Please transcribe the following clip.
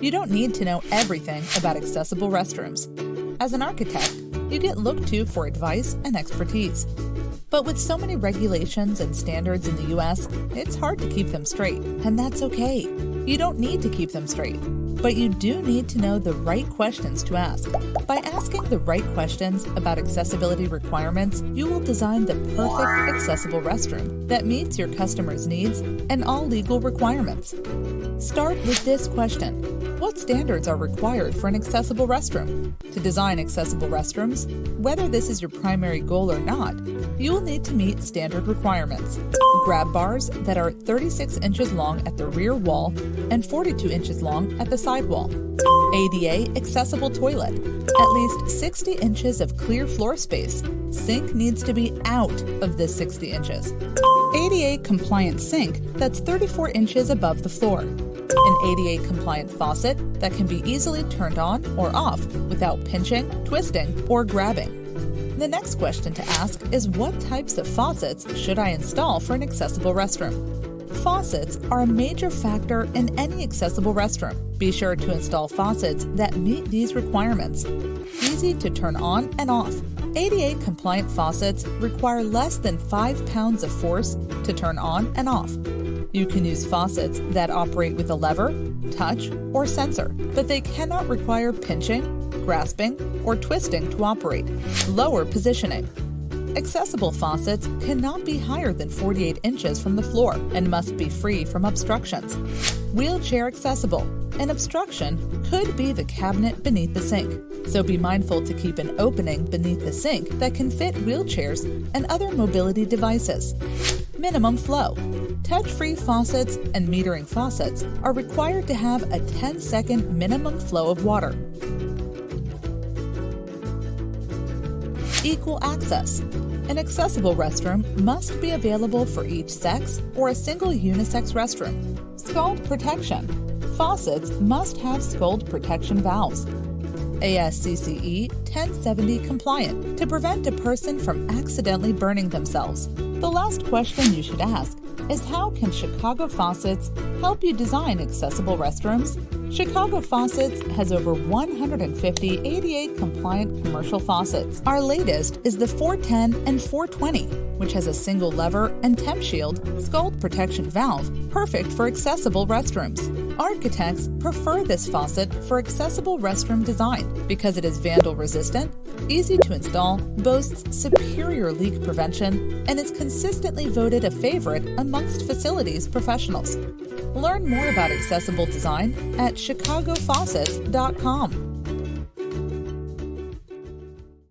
You don't need to know everything about accessible restrooms. As an architect, you get looked to for advice and expertise. But with so many regulations and standards in the U.S., it's hard to keep them straight, and that's okay. You don't need to keep them straight, but you do need to know the right questions to ask. By asking the right questions about accessibility requirements, you will design the perfect accessible restroom that meets your customers' needs and all legal requirements. Start with this question: what standards are required for an accessible restroom? To design accessible restrooms, whether this is your primary goal or not, you will need to meet standard requirements. Grab bars that are 36 inches long at the rear wall and 42 inches long at the side wall. ADA accessible toilet, at least 60 inches of clear floor space. Sink needs to be out of this 60 inches. ADA compliant sink that's 34 inches above the floor. An ADA compliant faucet that can be easily turned on or off without pinching, twisting, or grabbing. The next question to ask is, what types of faucets should I install for an accessible restroom? Faucets are a major factor in any accessible restroom. Be sure to install faucets that meet these requirements. Easy to turn on and off. ADA compliant faucets require less than 5 pounds of force to turn on and off. You can use faucets that operate with a lever, touch, or sensor, but they cannot require pinching, grasping, or twisting to operate. Lower positioning. Accessible faucets cannot be higher than 48 inches from the floor and must be free from obstructions. Wheelchair accessible. An obstruction could be the cabinet beneath the sink, so be mindful to keep an opening beneath the sink that can fit wheelchairs and other mobility devices. Minimum flow. Touch-free faucets and metering faucets are required to have a 10-second minimum flow of water. Equal access. An accessible restroom must be available for each sex or a single unisex restroom. Scald protection. Faucets must have scald protection valves. ASCCE 1070 compliant to prevent a person from accidentally burning themselves. The last question you should ask is, how can Chicago Faucets help you design accessible restrooms? Chicago Faucets has over 150 ADA compliant commercial faucets. Our latest is the 410 and 420, which has a single lever and temp shield scald protection valve, perfect for accessible restrooms. Architects prefer this faucet for accessible restroom design because it is vandal resistant, easy to install, boasts superior leak prevention, and is consistently voted a favorite amongst facilities professionals. Learn more about accessible design at chicagofaucets.com.